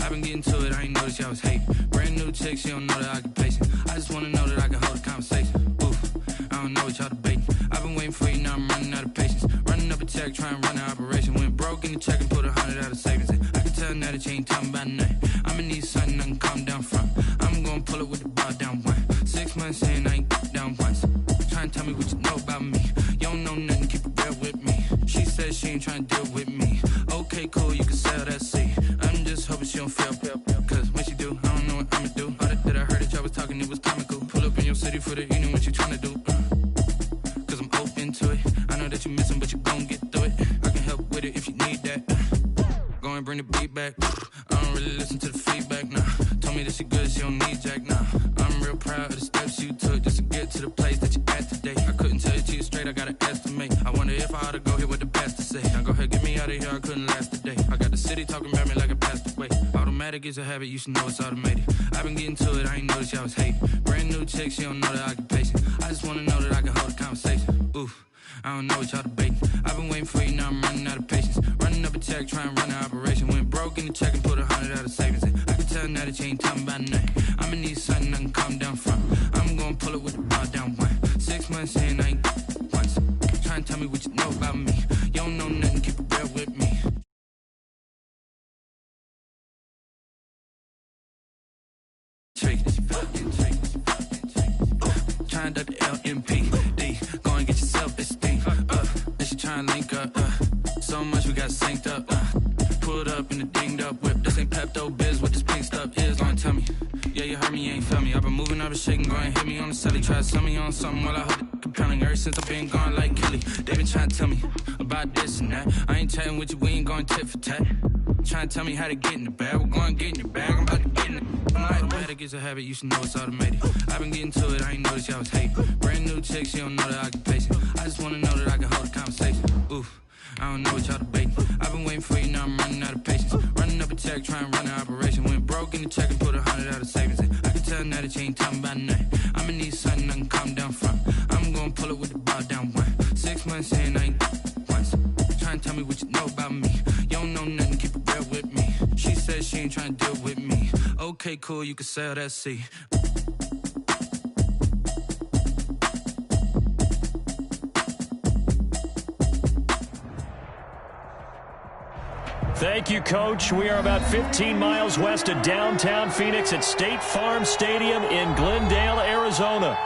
I've been getting to it, I ain't noticed y'all was hating. Brand new chick, she don't know that I can pace it. I just wanna know that I can hold a conversation. Oof, I don't know what y'all debating. I've been waiting for you, now I'm running out of patience. Running up a check, trying to run an operation. Went broke in the check and put 100 out of savings in. I can tell now that you ain't talking about nothing. I'ma need something I can calm down from. I'm gonna pull it with the bar down one. 6 months in, I ain't down once. Trying to tell me what you know about me. You don't know nothing, keep it real with me. She said she ain't trying to deal with me. Okay, cool, you can sell that seat. I'm just hoping she don't fail. Cause when she do, I don't know what I'ma do. All that I heard that y'all was talking, it was comical. Pull up in your city for the evening, what you trying to do? Cause I'm open to it. I know that you missing, but you gon' get through it. I can help with it if you need that. Go and bring the beat back. I don't really listen to the feedback, nah. Told me that she good, she don't need jack, nah. I'm real proud of the steps you took just to get to the place that you at today. I couldn't tell you to you straight, I gotta estimate. I wonder if I ought to go here with the best to say. Now go ahead, get me out of here, I couldn't last today. I got the city talking about me like I passed away. Automatic is a habit, you should know it's automated. I've been getting to it, I ain't noticed y'all was hating. Brand new chick, she don't know that I can pace it. I just wanna know that I can hold a conversation. Oof, I don't know what y'all debating. I've been waiting for you, now I'm running out of patience. Running up a check, trying to run an operation. Went broke in the check and put 100 out of savings in. I can tell now that you ain't talking about nothing. I'ma need something I can calm down from. I'm gonna pull it with the bar down one. 6 months in, I ain't once. Trying to tell me what you know about me. You don't know nothing, keep it real with me. Trying to duck the LMPD. Go and get yourself esteem. Then she trying to link up. So much we got synced up. Pulled up in the dinged up whip. This ain't Pepto Biz, what this pink stuff is. Don't tell me. Yeah, you heard me, you ain't feel me. I've been moving, I've been shaking, go and hit me on the celly. Try to sell me on something while I hold it compelling. Ever since I've been gone like Kelly. They been trying to tell me about this and that. I ain't chatting with you, we ain't going tit for tat. Trying to tell me how to get in the bag. We're going to get in your bag, I'm about to get in it. Automatic is a habit, you should know it's automated. I've been getting to it, I ain't noticed y'all was hating. Brand new chick, she don't know that I can pace it. I just wanna know that I can hold a conversation. Oof, I don't know what y'all debating. I've been waiting for you, now I'm running out of patience. Running up a check, trying to run an operation. Went broke in the check and put 100 out of savings in. I can tell now that you ain't talking about nothing. I'ma need something I can calm down from. I'm gonna pull it with the bar down one. 6 months in, I ain't once. Trying to tell me what you know about me. You don't know nothing, keep it real with me. She said she ain't trying to deal with me. Okay, cool, you can sell that seat. Thank you, Coach. We are about 15 miles west of downtown Phoenix at State Farm Stadium in Glendale, Arizona.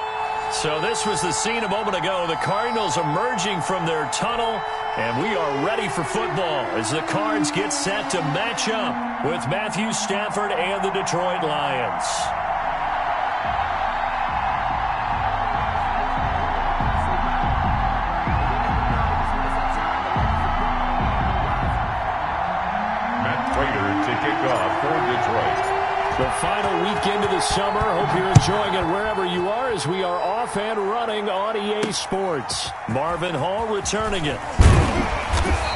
So this was the scene a moment ago. The Cardinals emerging from their tunnel, and we are ready for football as the Cards get set to match up with Matthew Stafford and the Detroit Lions. The final weekend of the summer. Hope you're enjoying it wherever you are as we are off and running on EA Sports. Marvin Hall returning it.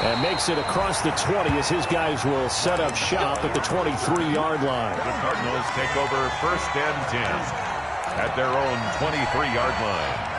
And makes it across the 20 as his guys will set up shop at the 23-yard line. The Cardinals take over 1st and 10 at their own 23-yard line.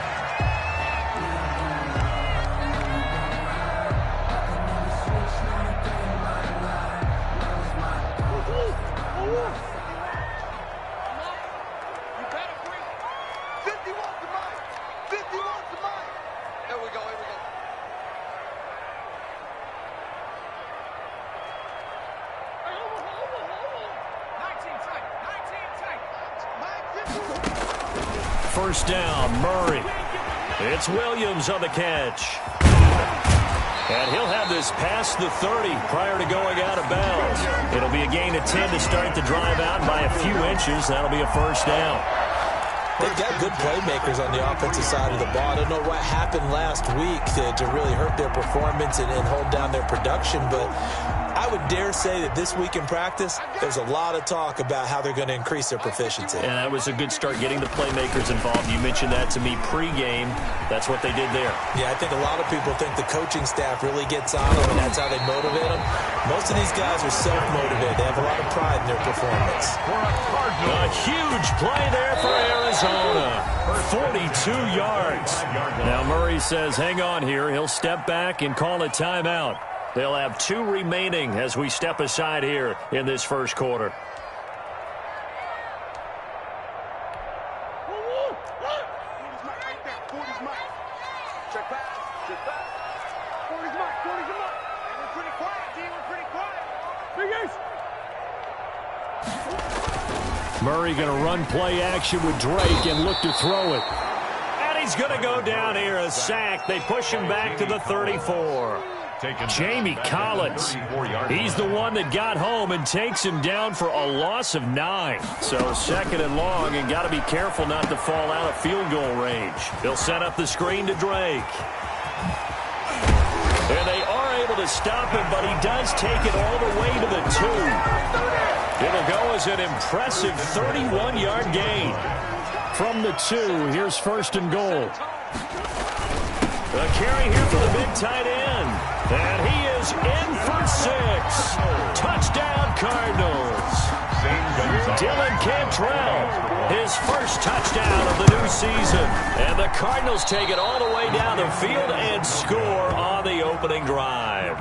First down, Murray. It's Williams on the catch. And he'll have this past the 30 prior to going out of bounds. It'll be a gain of 10 to start the drive out by a few inches. That'll be a first down. They've got good playmakers on the offensive side of the ball. I don't know what happened last week to really hurt their performance and hold down their production, but I would dare say that this week in practice, there's a lot of talk about how they're going to increase their proficiency. And that was a good start getting the playmakers involved. You mentioned that to me pregame. That's what they did there. Yeah, I think a lot of people think the coaching staff really gets on them, and that's how they motivate them. Most of these guys are self-motivated. They have a lot of pride in their performance. A huge play there for Arizona. 42 yards. Now Murray says, hang on here. He'll step back and call a timeout. They'll have 2 remaining as we step aside here in this first quarter. Murray going to run play action with Drake and look to throw it. And he's going to go down here, a sack. They push him back to the 34. Jamie Collins, he's the one that got home and takes him down for a loss of 9. So second and long, and got to be careful not to fall out of field goal range. They'll set up the screen to Drake. And they are able to stop him, but he does take it all the way to the 2. It'll go as an impressive 31-yard gain. From the 2, here's first and goal. A carry here for the big tight end. And he is in for 6. Touchdown, Cardinals. Dylan Cantrell, his first touchdown of the new season. And the Cardinals take it all the way down the field and score on the opening drive.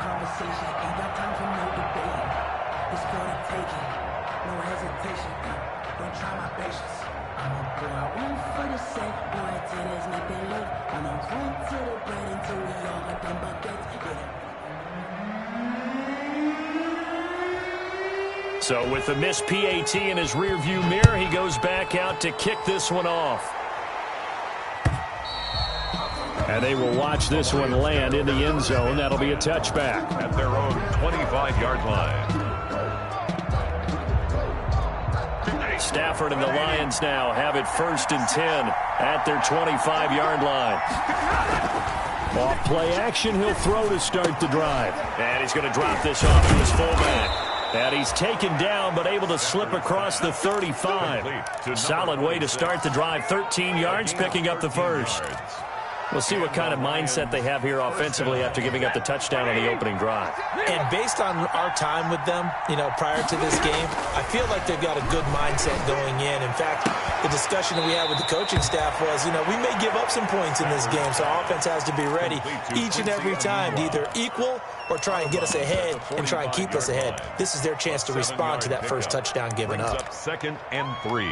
So with the missed PAT in his rearview mirror, he goes back out to kick this one off. And they will watch this one land in the end zone. That'll be a touchback. At their own 25-yard line. Stafford and the Lions now have it first and 10 at their 25-yard line. Off play action, he'll throw to start the drive. And he's going to drop this off to his fullback. And he's taken down, but able to slip across the 35. Solid way to start the drive. 13 yards, picking up the first. We'll see what kind of mindset they have here offensively after giving up the touchdown on the opening drive. And based on our time with them, prior to this game, I feel like they've got a good mindset going in. In fact, the discussion that we had with the coaching staff was, we may give up some points in this game, so our offense has to be ready each and every time to either equal or try and get us ahead and try and keep us ahead. This is their chance to respond to that first touchdown given up. Second and 3.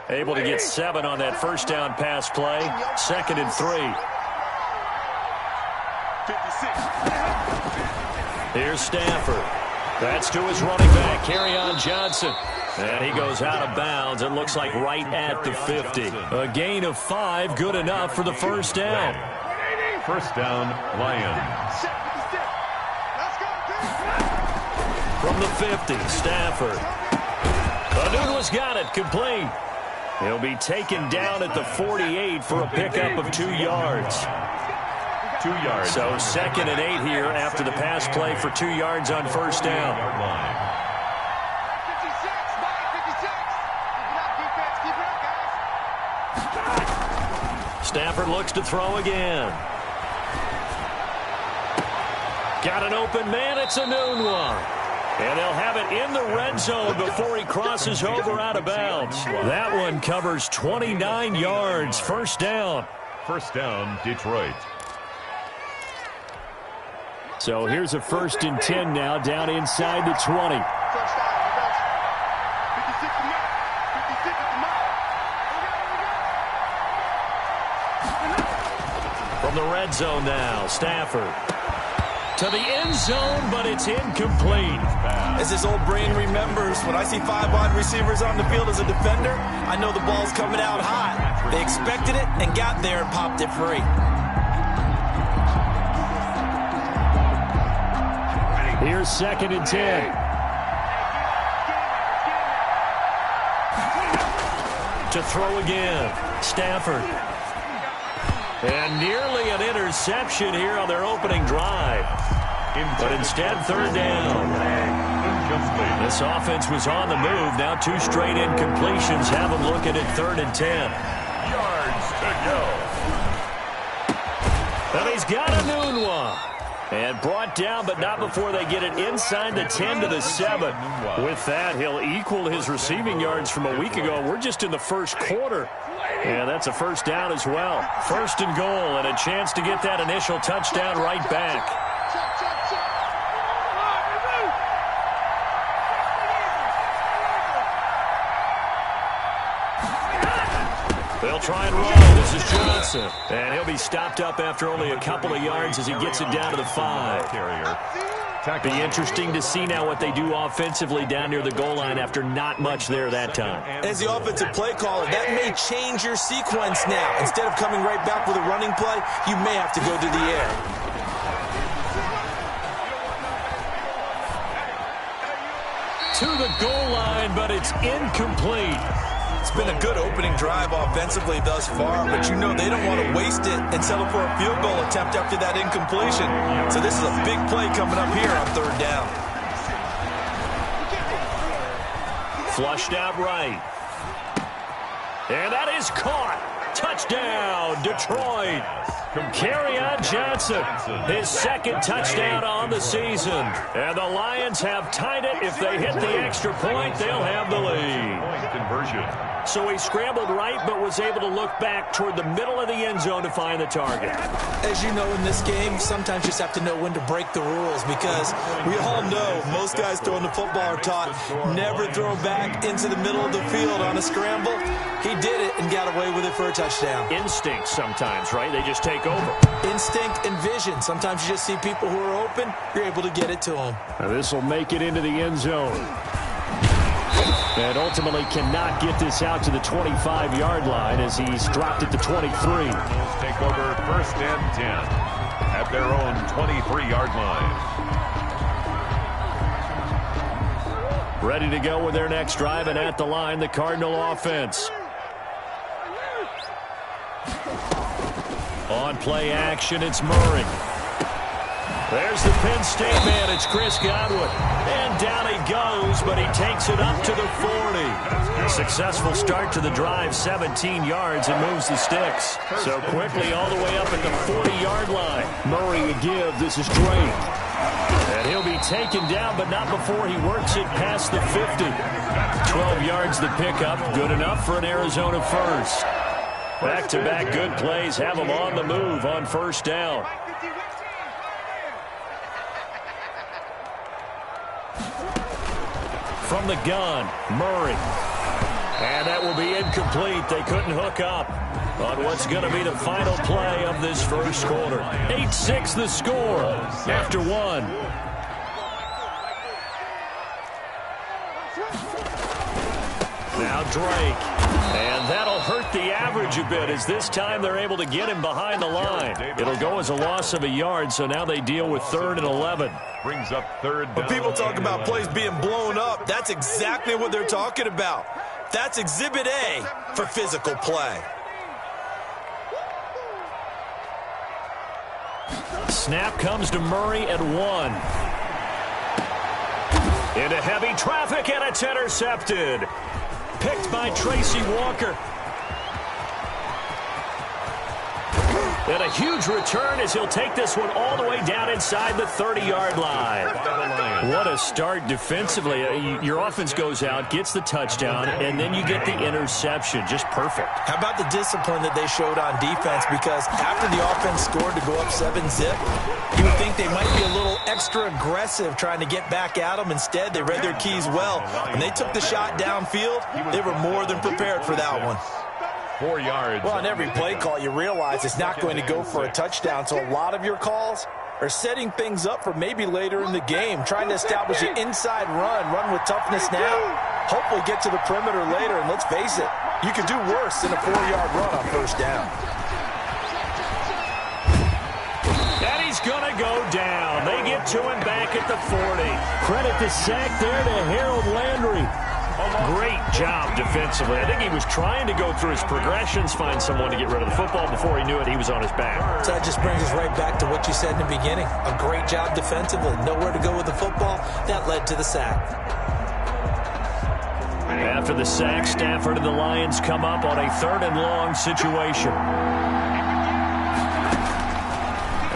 Able to get 7 on that first down pass play. Second and 3. Here's Stafford. That's to his running back, Kerryon Johnson. And he goes out of bounds. It looks like right at the 50. A gain of 5, good enough for the first down. First down, Lions. From the 50, Stafford. Anunua's got it, complete. He'll be taken down at the 48 for a pickup of 2 yards. 2 yards. So second and 8 here after the pass play for 2 yards on first down. Stafford looks to throw again. Got an open man. It's Anunoa. And they'll have it in the red zone before he crosses over out of bounds. That one covers 29 yards. First down. First down, Detroit. So here's a first and 10 now down inside the 20. From the red zone now, Stafford. To the end zone, but it's incomplete. As his old brain remembers, when I see 5 wide receivers on the field as a defender, I know the ball's coming out hot. They expected it and got there and popped it free. Here's second and 10. To throw again, Stafford. And nearly an interception here on their opening drive. But instead, third down. This offense was on the move. Now 2 straight incompletions have them looking at third and 10. Yards to go. And he's got Anunoa. And brought down, but not before they get it inside the 10 to the 7. With that, he'll equal his receiving yards from a week ago. We're just in the first quarter. And that's a first down as well. First and goal, and a chance to get that initial touchdown right back. They'll try and run. This is Johnson. And he'll be stopped up after only a couple of yards as he gets it down to the 5. Be interesting to see now what they do offensively down near the goal line after not much there that time. As the offensive play caller, that may change your sequence now. Instead of coming right back with a running play, you may have to go to the air. To the goal line, but it's incomplete. It's been a good opening drive offensively thus far, but you know they don't want to waste it and settle for a field goal attempt after that incompletion. So this is a big play coming up here on third down. Flushed out right. And that is caught. Touchdown, Detroit. Kerryon Johnson, his second touchdown on the season. And the Lions have tied it. If they hit the extra point, they'll have the lead. Conversion. So he scrambled right, but was able to look back toward the middle of the end zone to find the target. As you know in this game, sometimes you just have to know when to break the rules, because we all know most guys throwing the football are taught never throw back into the middle of the field on a scramble. He did it and got away with it for a touchdown. Instinct sometimes, right? They just take over. Instinct and vision. Sometimes you just see people who are open, you're able to get it to them. This will make it into the end zone. And ultimately cannot get this out to the 25-yard line as he's dropped at the 23. Take over first and 10 at their own 23-yard line. Ready to go with their next drive, and at the line, the Cardinal offense. On play action, it's Murray. There's the Penn State man. It's Chris Godwin. And down he goes, but he takes it up to the 40. Successful start to the drive, 17 yards, and moves the sticks. So quickly all the way up at the 40-yard line. Murray to give. This is Drake. And he'll be taken down, but not before he works it past the 50. 12 yards the pickup. Good enough for an Arizona first. Back-to-back good plays have him on the move on first down. From the gun, Murray. And that will be incomplete. They couldn't hook up on what's going to be the final play of this first quarter. 8-6 the score after one. Now Drake. And that'll hurt the average a bit as this time they're able to get him behind the line. It'll go as a loss of a yard, so now they deal with 3rd and 11. Brings up third down. When people talk about plays being blown up, that's exactly what they're talking about. That's Exhibit A for physical play. Snap comes to Murray at 1. Into heavy traffic, and it's intercepted. Picked by Tracy Walker. And a huge return as he'll take this one all the way down inside the 30-yard line. What a start defensively. Your offense goes out, gets the touchdown, and then you get the interception. Just perfect. How about the discipline that they showed on defense? Because after the offense scored to go up 7-zip, you would think they might be a little extra aggressive trying to get back at them. Instead, they read their keys well. When they took the shot downfield, they were more than prepared for that one. 4 yards. Well, on every play call, you realize it's not going to go for a touchdown. So a lot of your calls are setting things up for maybe later in the game, trying to establish an inside run with toughness now, hopefully get to the perimeter later. And let's face it, you could do worse than a 4-yard run on first down. And he's going to go down. They get to him back at the 40. Credit the sack there to Harold Landry. Great job defensively. I think he was trying to go through his progressions, find someone to get rid of the football. Before he knew it, he was on his back. So that just brings us right back to what you said in the beginning. A great job defensively. Nowhere to go with the football. That led to the sack. After the sack, Stafford and the Lions come up on a 3rd and long situation.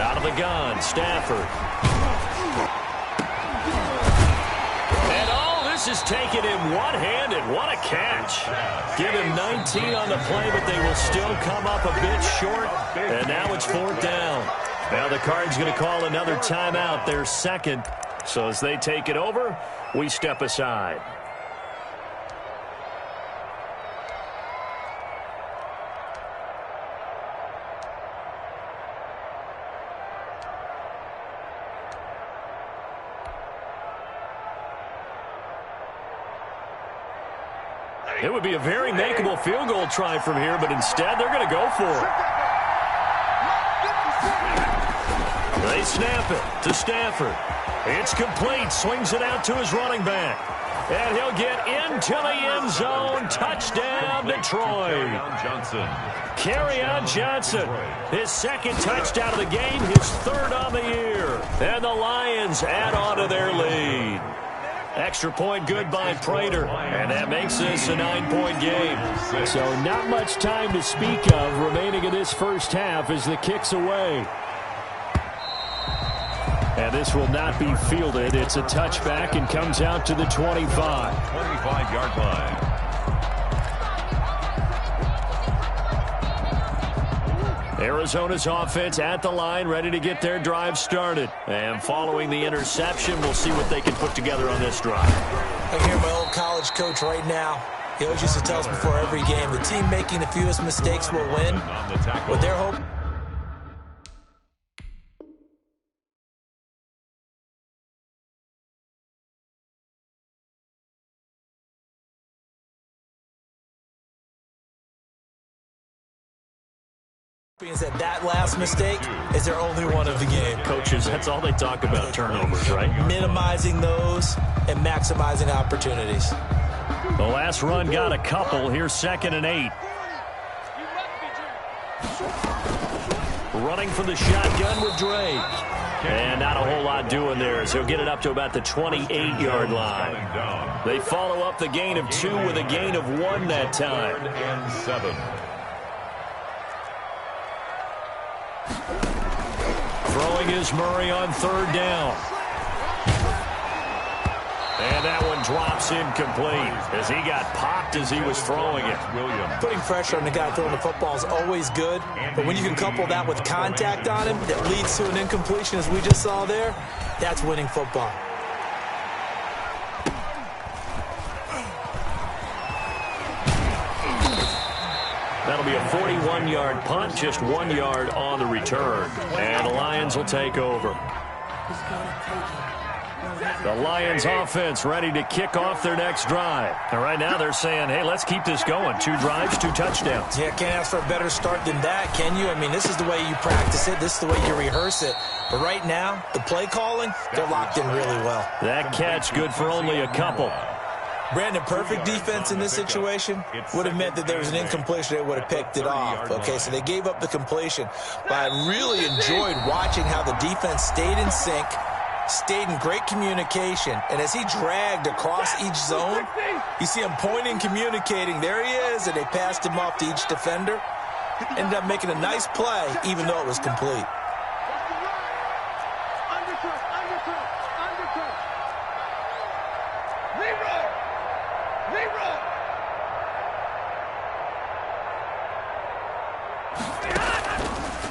Out of the gun, Stafford. This is taken in one-handed. What a catch. Give him 19 on the play, but they will still come up a bit short. And now it's 4th down. Now the Cards going to call another timeout, their second. So as they take it over, we step aside. It would be a very makeable field goal try from here, but instead they're going to go for it. They snap it to Stafford. It's complete. Swings it out to his running back. And he'll get into the end zone. Touchdown, Detroit. Kerryon Johnson. His second touchdown of the game, his third on the year. And the Lions add on to their lead. Extra point good by Prater, and that makes this a 9-point game. So not much time to speak of remaining in this first half as the kick's away. And this will not be fielded. It's a touchback and comes out to the 25. 25-yard line. Arizona's offense at the line, ready to get their drive started. And following the interception, we'll see what they can put together on this drive. I hear my old college coach right now. He always used to tell us before every game, the team making the fewest mistakes will win. What they're hoping is that last mistake is their only one of the game. Coaches, that's all they talk about, turnovers, right? Minimizing those and maximizing opportunities. The last run got a couple. Here's 2nd and 8. Running for the shotgun with Drake. And not a whole lot doing there as he'll get it up to about the 28-yard line. They follow up the gain of 2 with a gain of 1 that time. 3rd and 7. Throwing is Murray on 3rd down. And that one drops incomplete as he got popped as he was throwing it. Putting pressure on the guy throwing the football is always good, but when you can couple that with contact on him that leads to an incompletion as we just saw there, that's winning football. That'll be a 41-yard punt, just 1 yard on the return. And the Lions will take over. The Lions offense ready to kick off their next drive. And right now they're saying, hey, let's keep this going. 2 drives, 2 touchdowns. Yeah, can't ask for a better start than that, can you? I mean, this is the way you practice it. This is the way you rehearse it. But right now, the play calling, they're locked in really well. That catch good for only a couple. Brandon, perfect defense in this situation would have meant that there was an incompletion. They would have picked it off. Okay, so they gave up the completion. But I really enjoyed watching how the defense stayed in sync, stayed in great communication. And as he dragged across each zone, you see him pointing, communicating. There he is, and they passed him off to each defender. Ended up making a nice play, even though it was complete.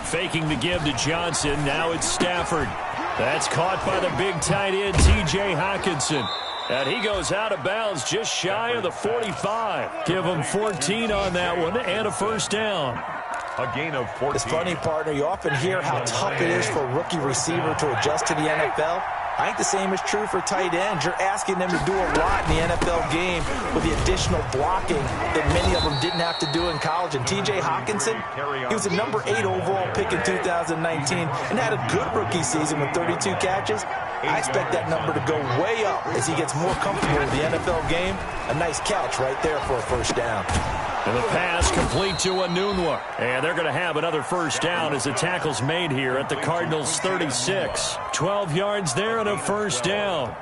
Faking the give to Johnson. Now it's Stafford. That's caught by the big tight end, T.J. Hockenson. And he goes out of bounds just shy of the 45. Give him 14 on that one and a first down. A gain of 14. It's funny, partner. You often hear how tough it is for a rookie receiver to adjust to the NFL. I think the same is true for tight ends. You're asking them to do a lot in the NFL game with the additional blocking that many of them didn't have to do in college. And T.J. Hockenson, he was a number 8 overall pick in 2019 and had a good rookie season with 32 catches. I expect that number to go way up as he gets more comfortable with the NFL game. A nice catch right there for a first down. And the pass complete to Anunwa. And they're going to have another first down as the tackle's made here at the Cardinals' 36. 12 yards there and a first down.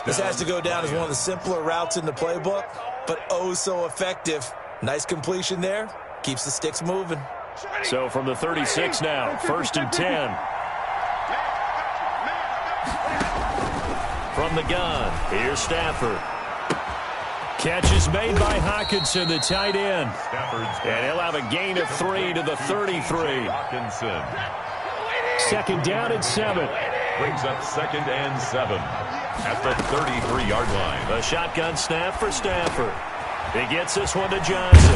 This has to go down as one of the simpler routes in the playbook, but oh so effective. Nice completion there. Keeps the sticks moving. So from the 36 now, 1st and 10. From the gun, here's Stafford. Catch is made by Hockenson, the tight end. And he'll have a gain of 3 to the 33. Hockenson Second down and 7. brings up 2nd and 7 at the 33-yard line. A shotgun snap for Stafford. He gets this one to Johnson.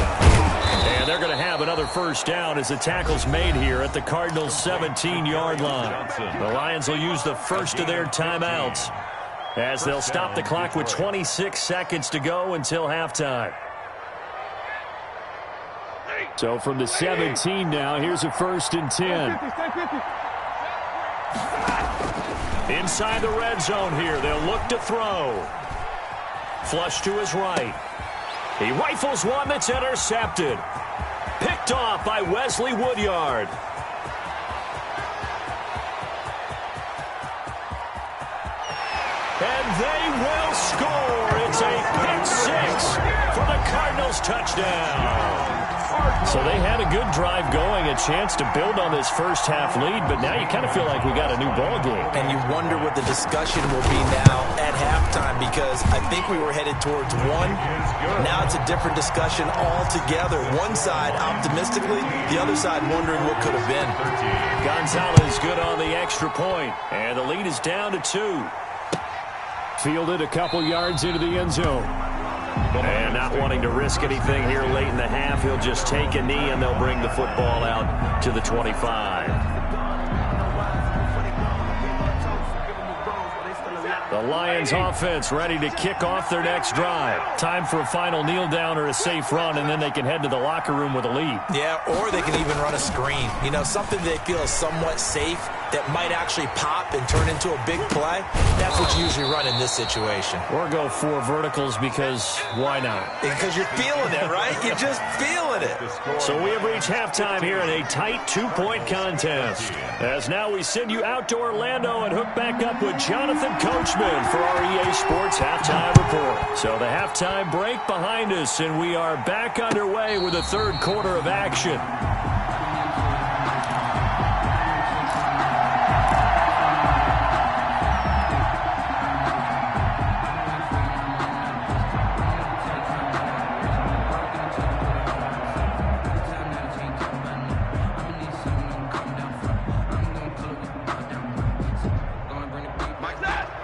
And they're going to have another first down as the tackle's made here at the Cardinals' 17-yard line. The Lions will use the first of their timeouts as they'll stop the clock with 26 seconds to go until halftime. So from the 17 now, here's a 1st and 10. Inside the red zone here, they'll look to throw. Flush to his right. He rifles one that's intercepted. Picked off by Wesley Woodyard. And they will score. It's a pick 6 for the Cardinals touchdown. So they had a good drive going, a chance to build on this first half lead, but now you kind of feel like we got a new ball game. And you wonder what the discussion will be now at halftime, because I think we were headed towards one. Now it's a different discussion altogether. One side optimistically, the other side wondering what could have been. Gonzalez good on the extra point, and the lead is down to 2. Fielded a couple yards into the end zone. And not wanting to risk anything here late in the half, he'll just take a knee and they'll bring the football out to the 25. The Lions offense ready to kick off their next drive. Time for a final kneel down or a safe run, and then they can head to the locker room with a lead. Yeah, or they can even run a screen. You know, something they feel is somewhat safe that might actually pop and turn into a big play. That's what you usually run in this situation. Or go 4 verticals, because why not? Because you're feeling it, right? You're just feeling it. So we have reached halftime here in a tight 2-point contest. As now we send you out to Orlando and hook back up with Jonathan Coachman for our EA Sports Halftime Report. So the halftime break behind us, and we are back underway with the third quarter of action.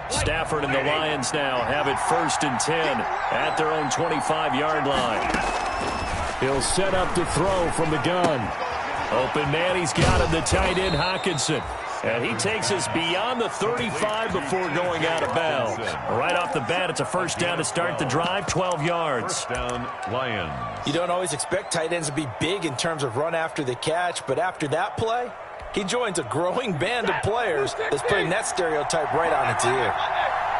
Stafford and the Lions now have it 1st and 10 at their own 25-yard line. He'll set up to throw from the gun. Open man, he's got him, the tight end Hockenson. And he takes us beyond the 35 before going out of bounds. Right off the bat, it's a first down to start the drive, 12 yards. First down, Lions. You don't always expect tight ends to be big in terms of run after the catch, but after that play, he joins a growing band of players that's putting that stereotype right on its ear.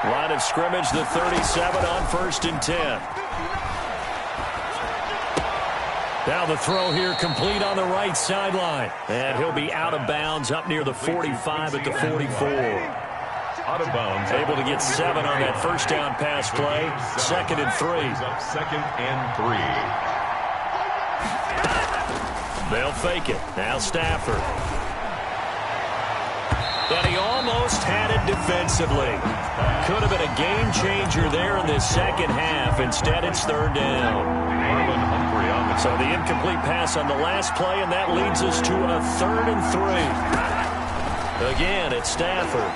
Line of scrimmage, the 37 on 1st and 10. Now the throw here complete on the right sideline. And he'll be out of bounds up near the 45 at the 44. Out of bounds. Able to get 7 on that first down pass play. 2nd and 3. Up 2nd and 3. They'll fake it. Now Stafford. And he almost had it defensively. Could have been a game changer there in this second half. Instead, it's 3rd down. So the incomplete pass on the last play, and that leads us to a 3rd and 3. Again, it's Stafford.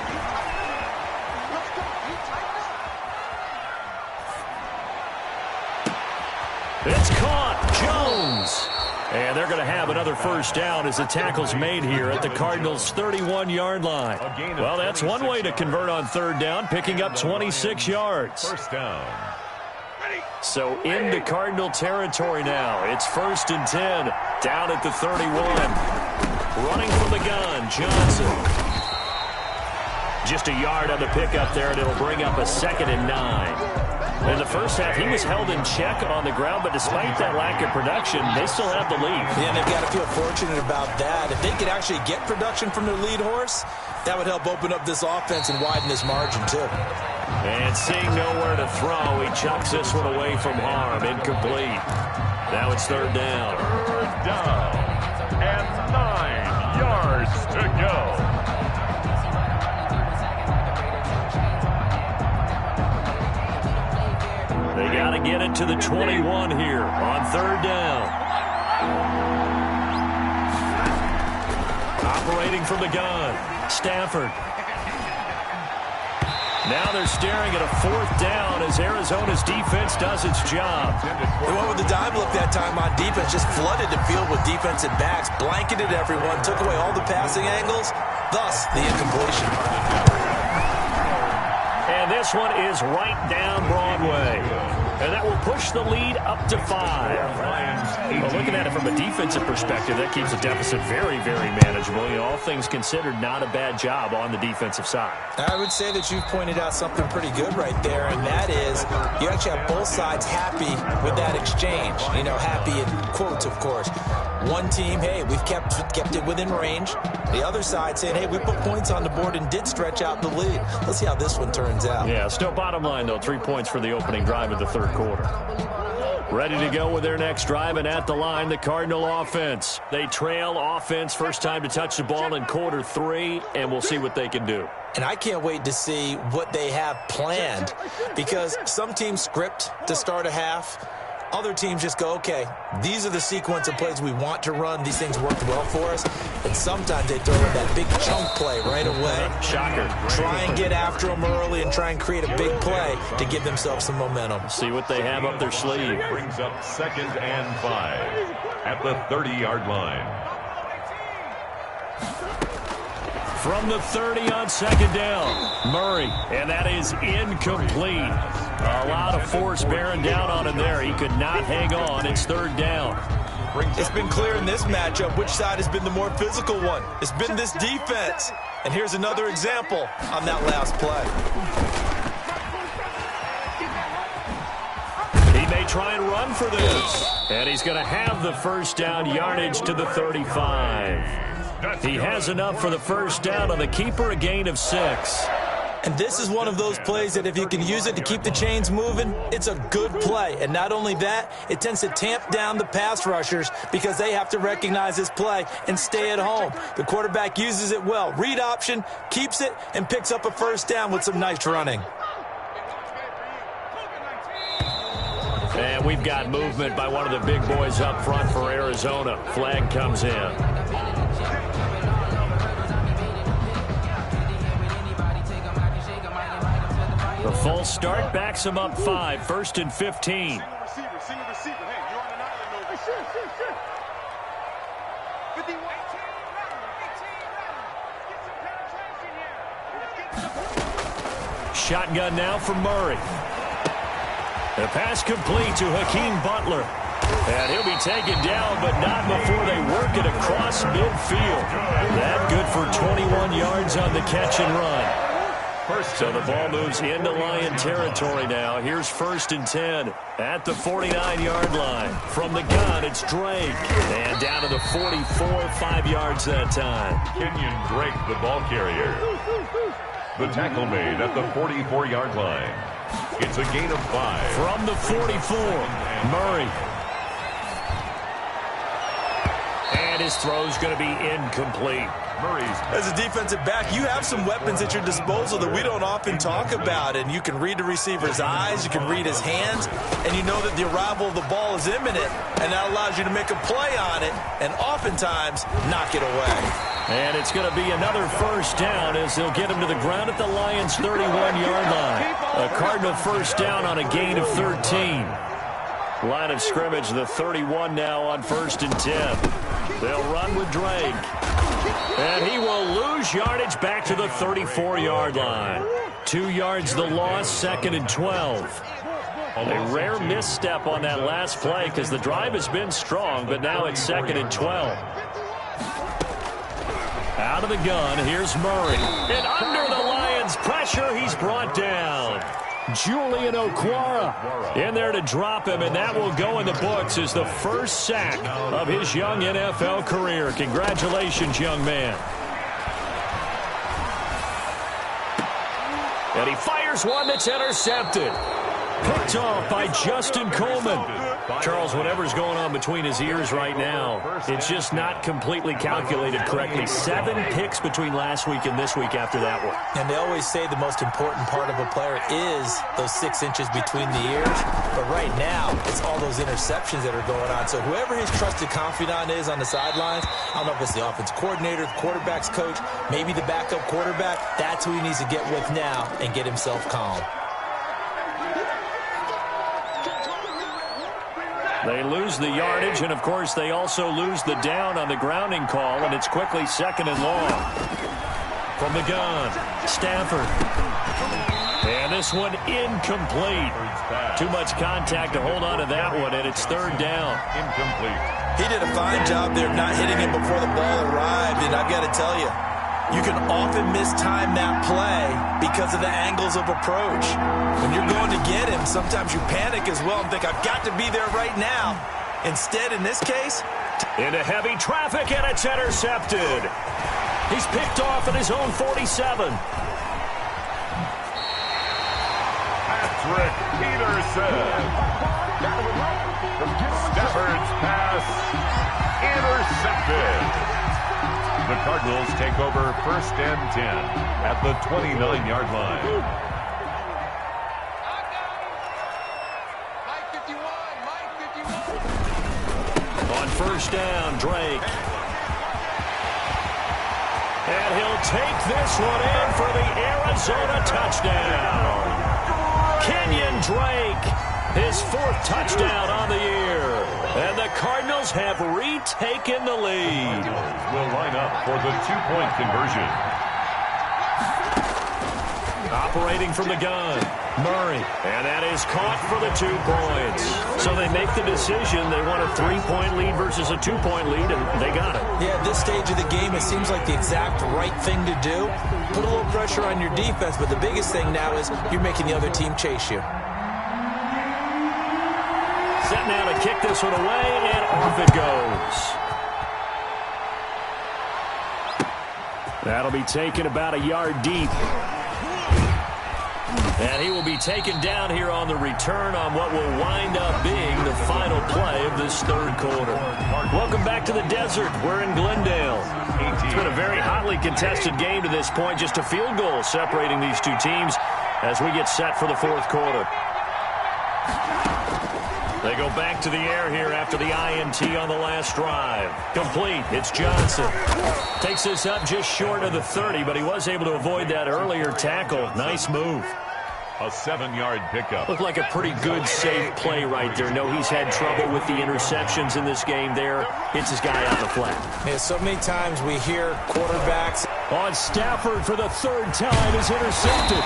It's caught. Jones. And they're going to have another first down as the tackle's made here at the Cardinals' 31-yard line. Well, that's one way to convert on 3rd down, picking up 26 yards. First down. So into Cardinal territory now. It's 1st and 10, down at the 31. Running from the gun, Johnson. Just a yard on the pickup there, and it'll bring up a 2nd and 9. In the first half, he was held in check on the ground, but despite that lack of production, they still have the lead. Yeah, and they've got to feel fortunate about that. If they could actually get production from their lead horse, that would help open up this offense and widen this margin, too. And seeing nowhere to throw, he chucks this one away from harm. Incomplete. Now it's 3rd down. 3rd down. And 9 yards to go. They got to to get it to the 21 here on third down. Operating from the gun, Stafford. Now they're staring at a fourth down as Arizona's defense does its job. They went with the dime look that time on defense, just flooded the field with defensive backs, blanketed everyone, took away all the passing angles, thus the incompletion. And this one is right down Broadway. And that will push the lead up to 5. Well, looking at it from a defensive perspective, that keeps the deficit very, very manageable. You know, all things considered, not a bad job on the defensive side. I would say that you've pointed out something pretty good right there, and that is you actually have both sides happy with that exchange. You know, happy in quotes, of course. One team, hey, we've kept it within range. The other side saying, hey, we put points on the board and did stretch out the lead. Let's see how this one turns out. Yeah, still bottom line, though, 3 points for the opening drive of the third quarter. Ready to go with their next drive, and at the line, the Cardinal offense. They trail offense, first time to touch the ball in quarter 3, and we'll see what they can do. And I can't wait to see what they have planned, because some teams script to start a half. Other teams just go, okay, these are the sequence of plays we want to run. These things worked well for us. And sometimes they throw in that big chunk play right away. Shocker. Try and get after them early and try and create a big play to give themselves some momentum. See what they have up their sleeve. Brings up 2nd and 5 at the 30-yard line. From the 30 on second down, Murray, and that is incomplete. A lot of force bearing down on him there. He could not hang on. It's third down. It's been clear in this matchup which side has been the more physical one. It's been this defense. And here's another example on that last play. He may try and run for this. And he's going to have the first down yardage to the 35. He has enough for the first down on the keeper, a gain of 6. And this is one of those plays that if you can use it to keep the chains moving, it's a good play. And not only that, it tends to tamp down the pass rushers because they have to recognize this play and stay at home. The quarterback uses it well. Read option, keeps it, and picks up a first down with some nice running. And we've got movement by one of the big boys up front for Arizona. Flag comes in. The full start backs him up 5, 1st and 15. Shotgun now for Murray. The pass complete to Hakeem Butler. And he'll be taken down, but not before they work it across midfield. That good for 21 yards on the catch and run. So the ball moves into Lion territory now. Here's 1st and 10 at the 49-yard line. From the gun, it's Drake. And down to the 44, 5 yards that time. Kenyon Drake, the ball carrier. The tackle made at the 44-yard line. It's a gain of 5. From the 44, Murray. And his throw's going to be incomplete. As a defensive back, you have some weapons at your disposal that we don't often talk about, and you can read the receiver's eyes, you can read his hands, and you know that the arrival of the ball is imminent, and that allows you to make a play on it and oftentimes knock it away. And it's going to be another first down as they'll get him to the ground at the Lions' 31-yard line. A Cardinal first down on a gain of 13. Line of scrimmage, the 31 now on 1st and 10. They'll run with Drake. And he will lose yardage back to the 34-yard line. 2 yards the loss, 2nd and 12. A rare misstep on that last play because the drive has been strong, but now it's 2nd and 12. Out of the gun, here's Murray. And under the Lions' pressure, he's brought down. Julian Okwara in there to drop him, and that will go in the books as the first sack of his young NFL career. Congratulations, young man. And he fires one that's intercepted. Picked off by Justin Coleman. Charles, whatever's going on between his ears right now, it's just not completely calculated correctly. 7 picks between last week and this week after that one. And they always say the most important part of a player is those 6 inches between the ears. But right now, it's all those interceptions that are going on. So whoever his trusted confidant is on the sidelines, I don't know if it's the offense coordinator, the quarterback's coach, maybe the backup quarterback, that's who he needs to get with now and get himself calm. They lose the yardage, and, of course, they also lose the down on the grounding call, and it's quickly 2nd and long. From the gun, Stafford. And this one incomplete. Too much contact to hold on to that one, and it's 3rd down. Incomplete. He did a fine job there not hitting him before the ball arrived, and I've got to tell you, you can often mistime that play because of the angles of approach. When you're going to get him, sometimes you panic as well and think, I've got to be there right now. Instead, in this case, into heavy traffic, and it's intercepted. He's picked off at his own 47. Patrick Peterson. Stafford's pass intercepted. The Cardinals take over 1st and 10 at the 29-yard line. On 1st down, Drake. And he'll take this one in for the Arizona touchdown. Kenyon Drake, his 4th touchdown on the year. And the Cardinals have retaken the lead. Will line up for the 2-point conversion. Operating from the gun, Murray. And that is caught for the 2 points. So they make the decision. They want a 3-point lead versus a 2-point lead, and they got it. yeah, at this stage of the game, it seems like the exact right thing to do. Put a little pressure on your defense, but the biggest thing now is you're making the other team chase you. Set now to kick this one away, and off it goes. That'll be taken about a yard deep. And he will be taken down here on the return on what will wind up being the final play of this 3rd quarter. Welcome back to the desert. We're in Glendale. It's been a very hotly contested game to this point. Just a field goal separating these 2 teams as we get set for the 4th quarter. They go back to the air here after the INT on the last drive. Complete. It's Johnson. Takes this up just short of the 30, but he was able to avoid that earlier tackle. Nice move. A 7-yard pickup. Looked like a pretty good, safe play right there. No, he's had trouble with the interceptions in this game there. Hits his guy out the flat. Yeah, so many times we hear quarterbacks. On Stafford for the 3rd time is intercepted.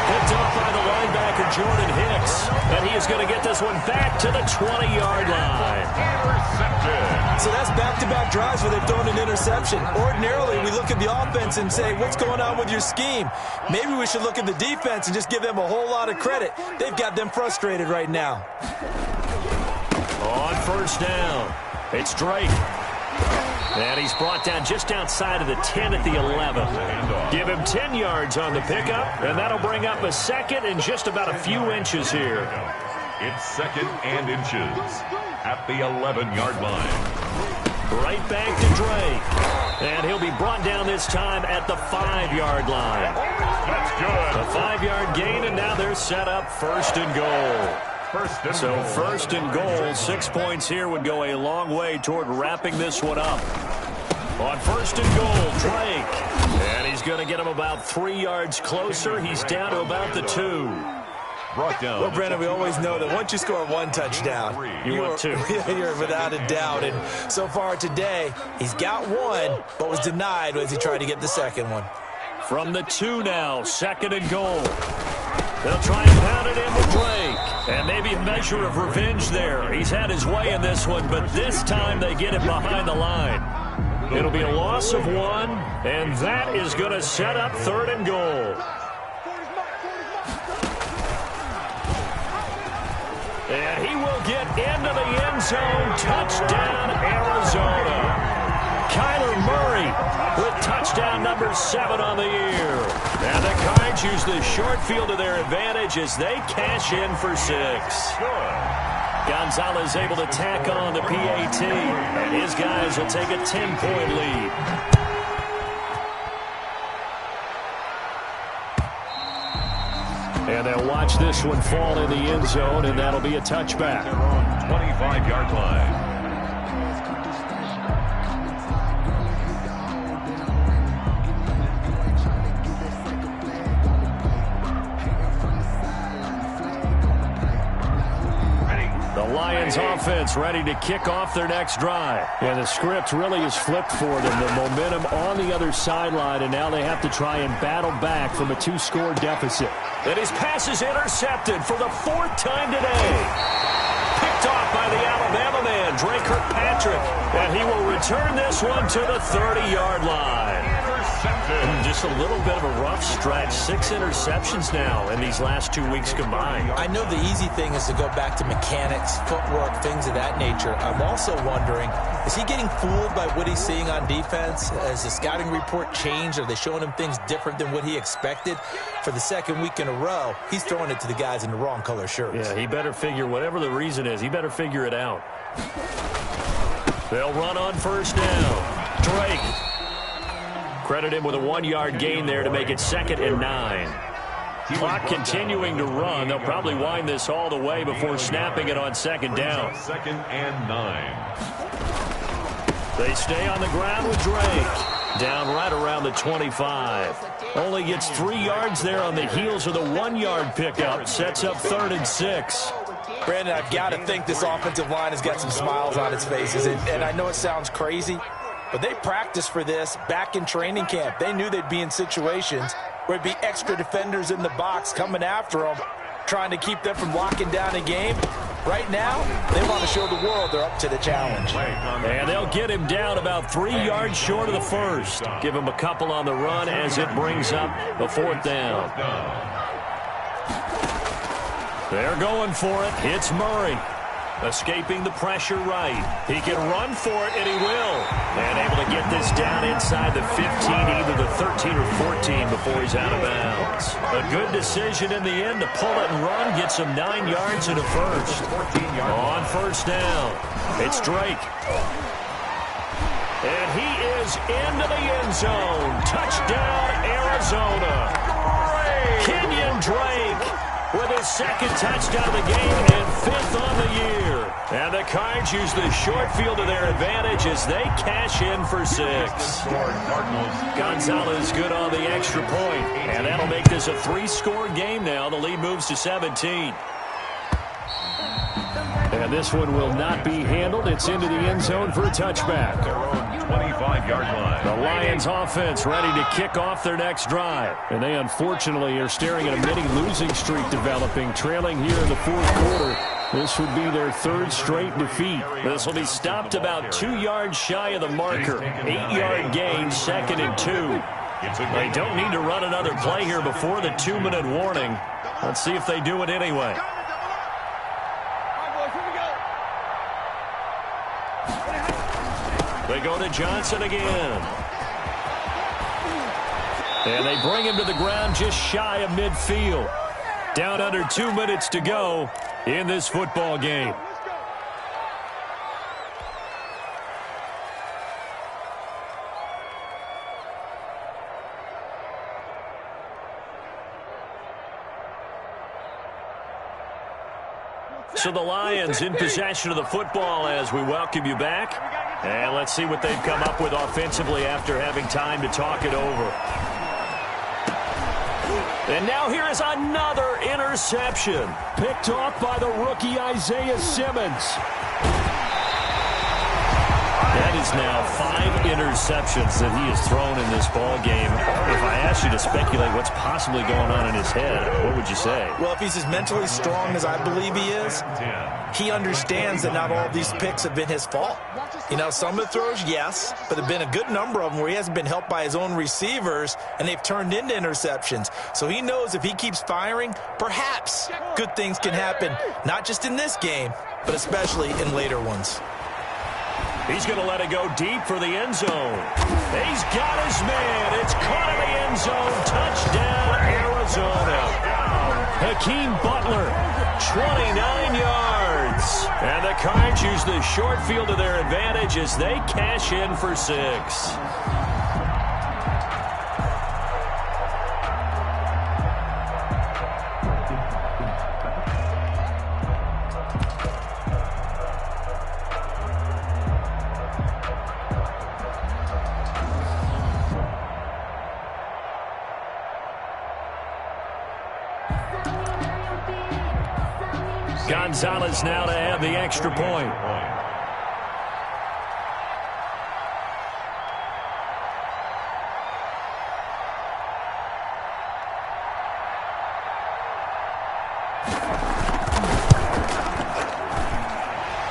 Picked off by the linebacker, Jordan Hicks. And he is going to get this one back to the 20-yard line. Intercepted. So that's back-to-back drives where they've thrown an interception. Ordinarily, we look at the offense and say, what's going on with your scheme? Maybe we should look at the defense and just give them a whole lot of credit. They've got them frustrated right now. On 1st down, it's Drake. And he's brought down just outside of the 10 at the 11. Give him 10 yards on the pickup, and that'll bring up a 2nd and just about a few inches here. It's 2nd and inches at the 11-yard line. Right back to Drake. And he'll be brought down this time at the 5-yard line. That's good. A 5-yard gain, and now they're set up 1st and goal. So 1st and goal, 6 points here would go a long way toward wrapping this one up. On 1st and goal, Drake. And he's going to get him about 3 yards closer. He's down to about the 2. Brought down. Well, Brandon, we always know that once you score 1 touchdown, you want 2. You're without a doubt. And so far today, he's got 1, but was denied as he tried to get the 2nd one. From the 2 now, 2nd and goal. They'll try and pound it in with Drake. And maybe a measure of revenge there. He's had his way in this one, but this time they get it behind the line. It'll be a loss of 1, and that is going to set up 3rd and goal. And he will get into the end zone. Touchdown, Arizona. Kyler Murray with touchdown number 7 on the year. And the Cards use the short field to their advantage as they cash in for 6. Gonzalez able to tack on the PAT, and his guys will take a 10-point lead. And they'll watch this one fall in the end zone, and that'll be a touchback. 25-yard line. Lions offense ready to kick off their next drive. And the script really is flipped for them. The momentum on the other sideline, and now they have to try and battle back from a 2-score deficit. And his pass is intercepted for the 4th time today. Picked off by the Alabama man, Dre Kirkpatrick. And he will return this one to the 30-yard line. And just a little bit of a rough stretch. 6 interceptions now in these last 2 weeks combined. I know the easy thing is to go back to mechanics, footwork, things of that nature. I'm also wondering, is he getting fooled by what he's seeing on defense? Has the scouting report changed? Are they showing him things different than what he expected? For the 2nd week in a row, he's throwing it to the guys in the wrong color shirts. Yeah, he better figure, whatever the reason is, he better figure it out. They'll run on 1st down. Drake. Credit him with a 1-yard gain there to make it 2nd and 9. Clock continuing to run. They'll probably wind this all the way before snapping it on 2nd down. 2nd and 9. They stay on the ground with Drake. Down right around the 25. Only gets 3 yards there on the heels of the 1-yard pickup. Sets up 3rd and 6. Brandon, I've got to think this offensive line has got some smiles on its faces. And I know it sounds crazy, but they practiced for this back in training camp. They knew they'd be in situations where it'd be extra defenders in the box coming after them, trying to keep them from locking down a game. Right now, they want to show the world they're up to the challenge. And they'll get him down about 3 yards short of the 1st. Give him a couple on the run as it brings up the 4th down. They're going for it. It's Murray. Escaping the pressure right. He can run for it, and he will. And able to get this down inside the 15, either the 13 or 14 before he's out of bounds. A good decision in the end to pull it and run. Gets him 9 yards and a 1st. On 1st down, it's Drake. And he is into the end zone. Touchdown, Arizona. Kenyon Drake with his 2nd touchdown of the game and 5th on the year. And the Cards use the short field to their advantage as they cash in for 6. Gonzalez good on the extra point. And that'll make this a 3-score game now. The lead moves to 17. And this one will not be handled. It's into the end zone for a touchback. 25-yard line. The Lions offense ready to kick off their next drive. And they unfortunately are staring at a mini losing streak developing, trailing here in the 4th quarter. This would be their 3rd straight defeat. This will be stopped about 2 yards shy of the marker. 8-yard gain, 2nd and 2. They don't need to run another play here before the 2-minute warning. Let's see if they do it anyway. They go to Johnson again. And they bring him to the ground just shy of midfield. Down under 2 minutes to go in this football game. So the Lions in possession of the football as we welcome you back. And let's see what they've come up with offensively after having time to talk it over. And now here is another interception. Picked off by the rookie Isaiah Simmons. That is now 5 interceptions that he has thrown in this ball game. If I asked you to speculate what's possibly going on in his head, what would you say? Well, if he's as mentally strong as I believe he is, he understands that not all of these picks have been his fault. You know, some of the throws, yes, but there have been a good number of them where he hasn't been helped by his own receivers, and they've turned into interceptions. So he knows if he keeps firing, perhaps good things can happen, not just in this game, but especially in later ones. He's going to let it go deep for the end zone. He's got his man. It's caught in the end zone. Touchdown, Arizona. Hakeem Butler, 29 yards. And the Cards use the short field to their advantage as they cash in for 6. Gonzalez now to have the extra point.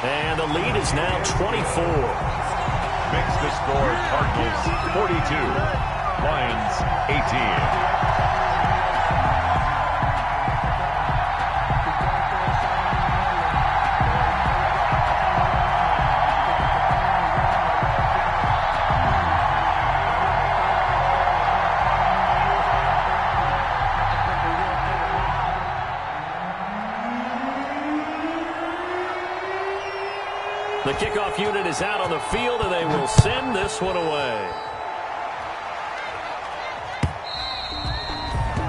And the lead is now 24. Makes the score Cardinals 42, Lions 18. The kickoff unit is out on the field, and they will send this one away.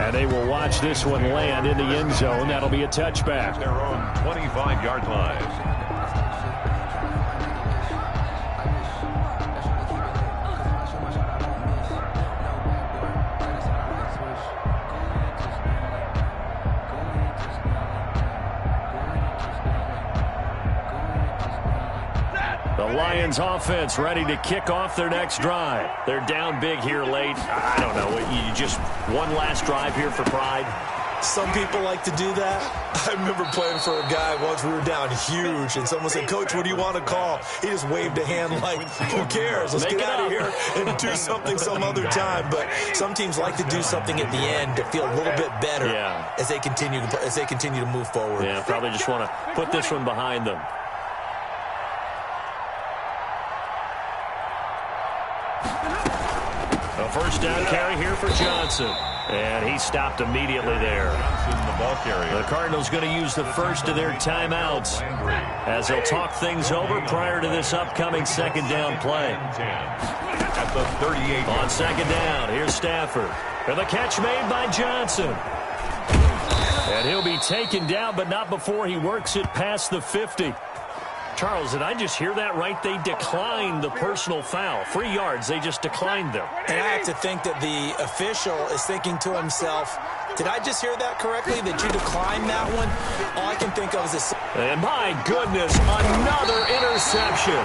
And they will watch this one land in the end zone. That'll be a touchback. Their own 25-yard line. Lions offense ready to kick off their next drive. They're down big here late. I don't know. You just one last drive here for pride. Some people like to do that. I remember playing for a guy once. We were down huge, and someone said, "Coach, what do you want to call?" He just waved a hand like, "Who cares? Let's get out of here and do something some other time." But some teams like to do something at the end to feel a little bit better as they continue to move forward. Yeah, probably just want to put this one behind them. A first down carry here for Johnson. And he stopped immediately there. The Cardinals going to use the first of their timeouts as they'll talk things over prior to this upcoming second down play. At the 38. On second down, here's Stafford. And the catch made by Johnson. And he'll be taken down, but not before he works it past the 50. Charles, did I just hear that right? They declined the personal foul. 3 yards, they just declined them. And I have to think that the official is thinking to himself, did I just hear that correctly, that you declined that one? All I can think of is this. And my goodness, another interception.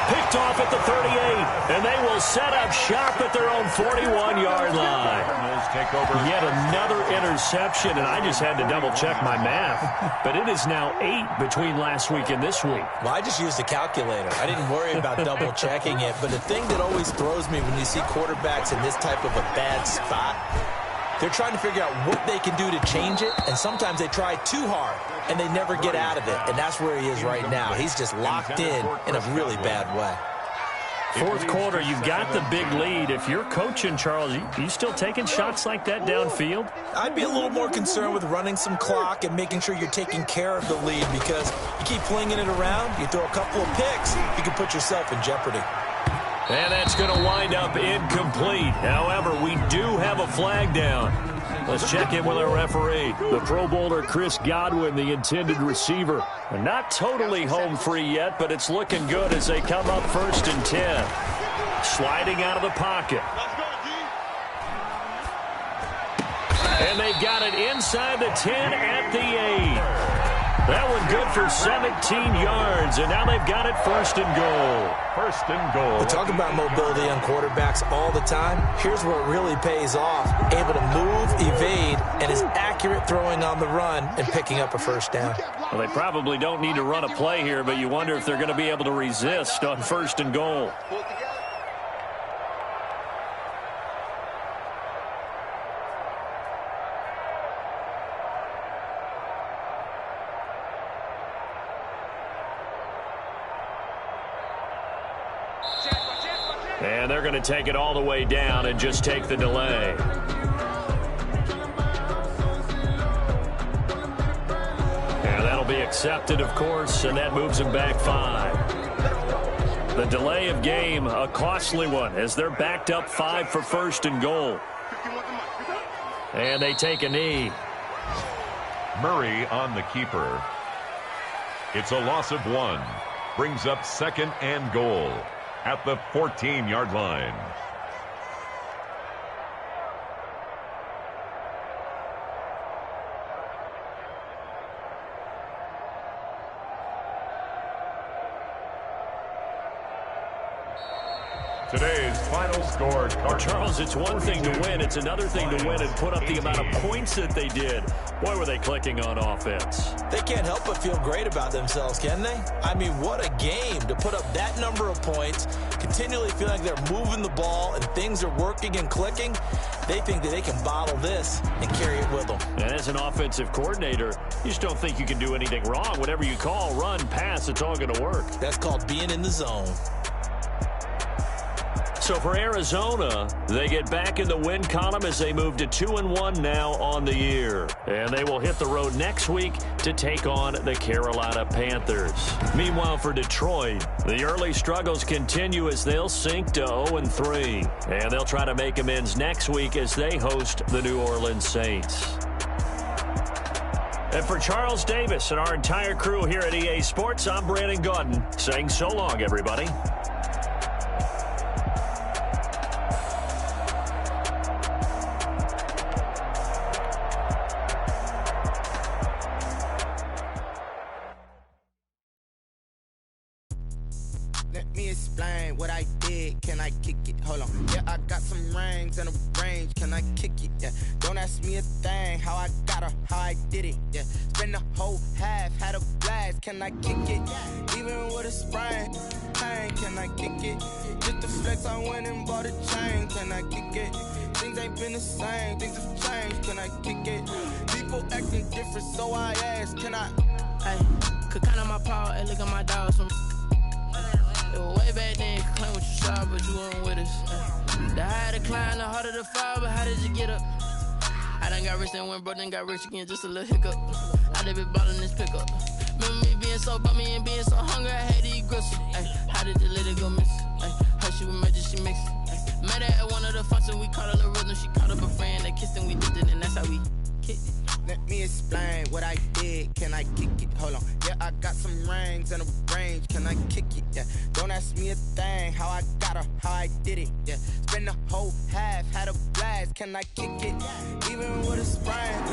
Picked off at the 38, and they will set up shop at their own 41-yard line. Take over. Yet another interception, and I just had to double-check my math. But it is now 8 between last week and this week. Well, I just used a calculator. I didn't worry about double-checking it. But the thing that always throws me when you see quarterbacks in this type of a bad spot, they're trying to figure out what they can do to change it, and sometimes they try too hard, and they never get out of it, and that's where he is right now. He's just locked in a really bad way. Fourth quarter, you've got the big lead. If you're coaching, Charles, you still taking shots like that downfield? I'd be a little more concerned with running some clock and making sure you're taking care of the lead, because you keep flinging it around, you throw a couple of picks, you can put yourself in jeopardy. And that's going to wind up incomplete. However, we do have a flag down. Let's check in with our referee. The Pro Bowler Chris Godwin, the intended receiver. And not totally home free yet, but it's looking good as they come up 1st and 10. Sliding out of the pocket. And they've got it inside the 10 at the 8. That one good for 17 yards, and now they've got it 1st and goal. 1st and goal. We talk about mobility on quarterbacks all the time. Here's where it really pays off. Able to move, evade, and is accurate throwing on the run and picking up a first down. Well, they probably don't need to run a play here, but you wonder if they're going to be able to resist on 1st and goal. And they're going to take it all the way down and just take the delay. And that'll be accepted, of course, and that moves them back 5. The delay of game, a costly one, as they're backed up 5 for first and goal. And they take a knee. Murray on the keeper. It's a loss of 1. Brings up second and goal at the 14-yard line. Today's final score. Charles, it's one thing to win. It's another thing to win and put up the amount of points that they did. Boy, were they clicking on offense. They can't help but feel great about themselves, can they? I mean, what a game to put up that number of points, continually feel like they're moving the ball and things are working and clicking. They think that they can bottle this and carry it with them. And as an offensive coordinator, you just don't think you can do anything wrong. Whatever you call, run, pass, it's all going to work. That's called being in the zone. So for Arizona, they get back in the win column as they move to 2-1 now on the year. And they will hit the road next week to take on the Carolina Panthers. Meanwhile, for Detroit, the early struggles continue as they'll sink to 0-3. And they'll try to make amends next week as they host the New Orleans Saints. And for Charles Davis and our entire crew here at EA Sports, I'm Brandon Gaudin saying so long, everybody. Let me explain what I did. Can I kick it? Hold on. Yeah, I got some rings and a range. Can I kick it? Yeah. Don't ask me a thing. How I got her, how I did it. Yeah. Spend the whole half, had a blast. Can I kick it? Even with a sprain. Pain, can I kick it? Just the flex, I went and bought a chain. Can I kick it? Things ain't been the same. Things have changed. Can I kick it? People acting different, so I ask. Can I? Hey, could count on my power and look at my dogs from. Way back then, claim what you saw, but you weren't with us. The higher the climb, the harder the fall, but how did you get up? I done got rich and went broke, then got rich again, just a little hiccup. I done been ballin' this pickup. Remember me being so bummy and being so hungry, I had to eat gristle. How did the lady go miss? Her she was magic, she mixed. Met her at one of the functions, we caught her the rhythm, she caught up a friend, they kissed and we dipped it, and that's how we kicked it. Let me explain what I did. Can I kick it? Hold on. Yeah, I got some rings and a range. Can I kick it? Yeah. Don't ask me a thing. How I got her, how I did it. Yeah. Spend the whole half, had a blast. Can I kick it? Even with a sprain.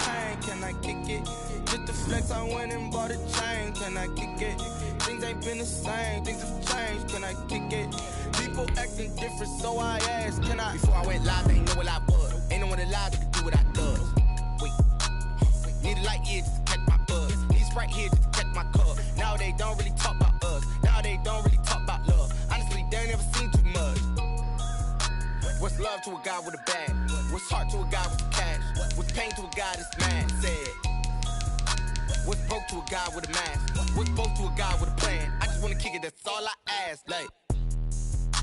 Pain, can I kick it? Just the flex, I went and bought a chain. Can I kick it? Things ain't been the same. Things have changed. Can I kick it? People acting different, so I ask. Can I? Before I went live, they ain't know what I was. Ain't no one alive that could do what I does. Need a light here just to catch my buzz. Need Sprite here just to catch my cup. Now they don't really talk about us. Now they don't really talk about love. Honestly, they ain't never seen too much. What's love to a guy with a bag? What's heart to a guy with cash? What's pain to a guy that's mad? Said. What's broke to a guy with a mask? What's both to a guy with a plan? I just wanna kick it, that's all I ask. Like.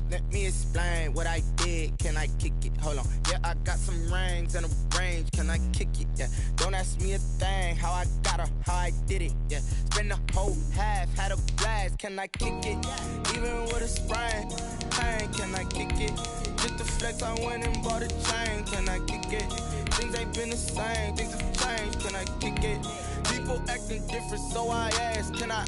Let me explain what I did. Can I kick it? Hold on. Yeah, I got some rings and a range. Can I kick it? Yeah. Don't ask me a thing. How I got her, how I did it. Yeah. Spend the whole half, had a blast. Can I kick it? Even with a sprain. Pain, can I kick it? Just the flex, I went and bought a chain. Can I kick it? Things ain't been the same. Things have changed. Can I kick it? People acting different, so I ask. Can I?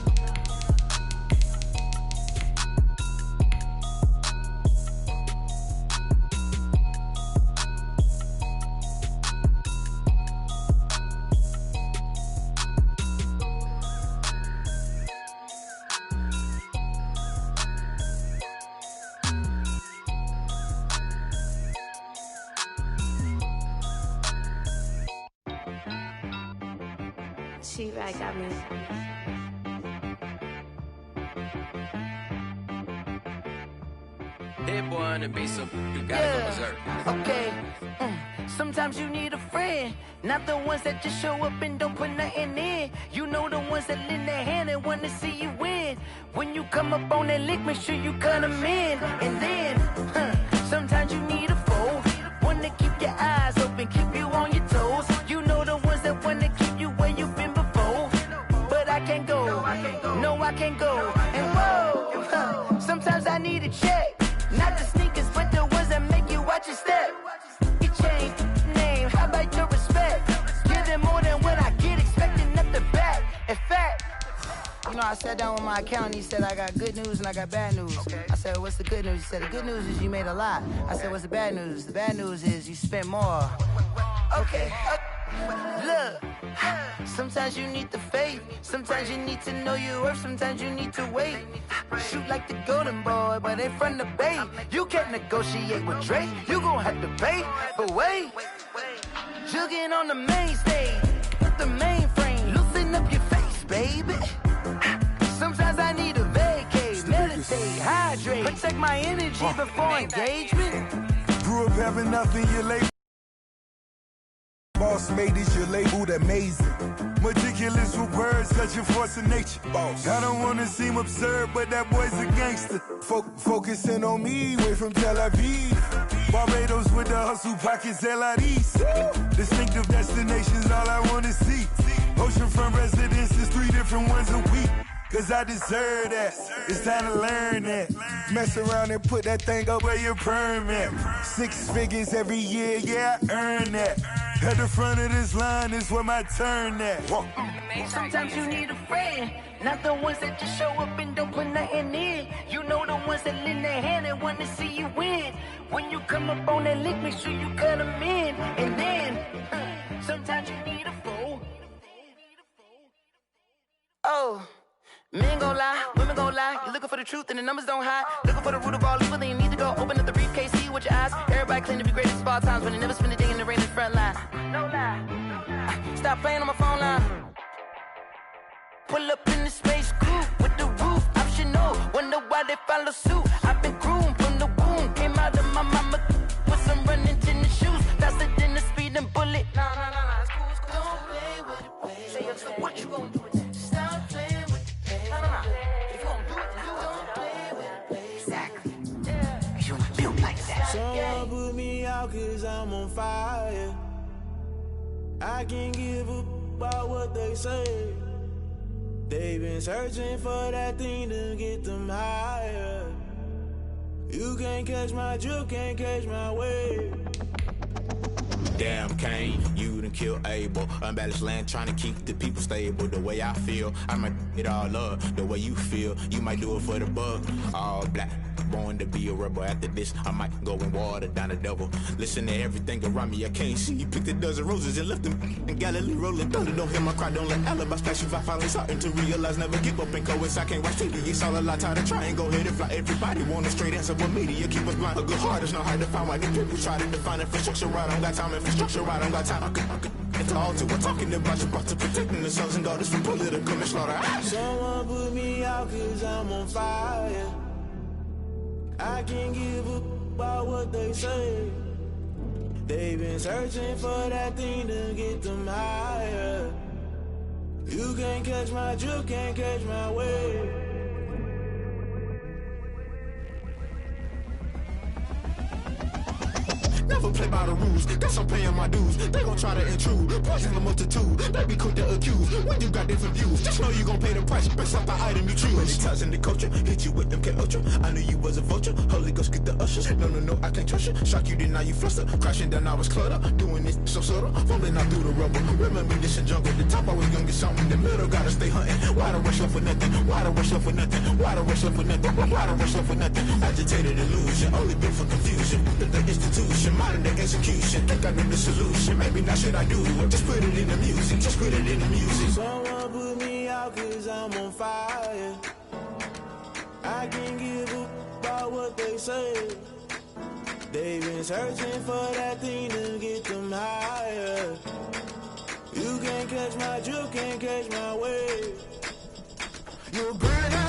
She-Rag got me. Hit boy on the beat, so you gotta go berserk. Okay. Sometimes you need a friend, not the ones that just show up and don't put nothing in. You know the ones that lend their hand and want to see you win. When you come up on that lick, make sure you cut them in. And then, sometimes you need a foe, one to keep your eyes open, keep you on your toes. You know the ones that want to keep you where you've been before. But I can't go, no I can't go. And whoa, sometimes I need a check, not the sneakers, but the ones that make you watch your step. You change name, how about your respect? Give them more than what I get, expecting up the back. In fact, you know, I sat down with my accountant, he said I got good news and I got bad news. Okay. I said, what's the good news? He said, the good news is you made a lot. I said, what's the bad news? The bad news is you spent more. Okay. Look, sometimes you need the faith, sometimes you need to know your worth, sometimes you need to wait. Shoot like the golden boy, but in front of the bay. You can't negotiate with Drake, you gon' have to pay. But wait, jugging on the main stage, with the mainframe, loosen up your face, baby. Sometimes I need a vacate, meditate, hydrate, protect my energy before engagement. Grew up having nothing, you label. Boss made it, your labeled amazing. Meticulous with words, such a force of nature. Boss. I don't wanna seem absurd, but that boy's a gangster. Focusing on me, way from Tel Aviv. Barbados with the hustle pockets, LIDs. Distinctive destinations, all I wanna see. Oceanfront residences, 3 different ones a week. Cause I deserve that, it's time to learn that. Mess around and put that thing up where your permit. 6 figures every year, yeah, I earn that. At the front of this line is where my turn at. Sometimes you need a friend, not the ones that just show up and don't put nothing in. You know the ones that lend their hand and want to see you win. When you come up on that lick, make sure you cut them in. And then, sometimes you need a foe. Oh. Men gon' lie, women gon' lie. You're looking for the truth and the numbers don't hide. Looking for the root of all evil, then you need to go open up the briefcase, see with your eyes. Everybody claim to be greatest of all times, but they never spend a day in the rain in the front line. No lie. Stop playing on my phone line. Pull up in the space coupe with the roof optional. Wonder why they follow suit. I've been groomed from the womb. Came out of my mama with some running tennis shoes. Faster than the speeding bullet. Nah, it's cool, it's cool. Don't play with it, baby. Say what you gon' do with it? Stop playing. Someone put me out cause I'm on fire. I can't give up about what they say. They've been searching for that thing to get them higher. You can't catch my drift, can't catch my wave. Damn Kane, you done killed Abel. Unbalanced land trying to keep the people stable. The way I feel, I might it all up. The way you feel, you might do it for the bug. All black, born to be a rebel. After this, I might go and water down the devil. Listen to everything around me, I can't see. Picked a dozen roses and left them in Galilee rolling thunder. Don't hear my cry, don't let alibis flash. If I finally starting to realize, never give up and coincide. I can't watch TV, it's all a lot. Time to try and go ahead and fly. Everybody want a straight answer, but media keep us blind. A good heart is not hard to find. Why the people try to define infrastructure right? I don't got time, infrastructure right, I don't got time. I could it's all to we're talking about you, about to protecting the sons and daughters from political and slaughter. Someone put me out cause I'm on fire. I can't give up about what they say. They've been searching for that thing to get them higher. You can't catch my drift, can't catch my wave. Never play by the rules, guess I'm paying my dues. They gon' try to intrude, poison the multitude. They be quick to accuse, when you got different views. Just know you gon' pay the price, based off the item you choose. When it's touching the culture, hit you with them K-Ultra. I knew you was a vulture, Holy Ghost get the ushers. No, I can't trust you. Shock you, then now you fluster. Crashing down, I was cluttered. Doing this so subtle, fumbling out through the rubble. Remember this in jungle, the top I was gonna get something. In the middle, gotta stay hunting. Why the rush left for nothing? Why the rush left for nothing? Why the rush left for nothing? Why the rush left for nothing? Agitated illusion, only been for confusion. The institution, modern day execution. Think I know the solution. Maybe not should I do it? Just put it in the music. Just put it in the music. Someone put me out cause I'm on fire. I can't give up about what they say. They've been searching for that thing to get them higher. You can't catch my drift, can't catch my wave. You'll burn out.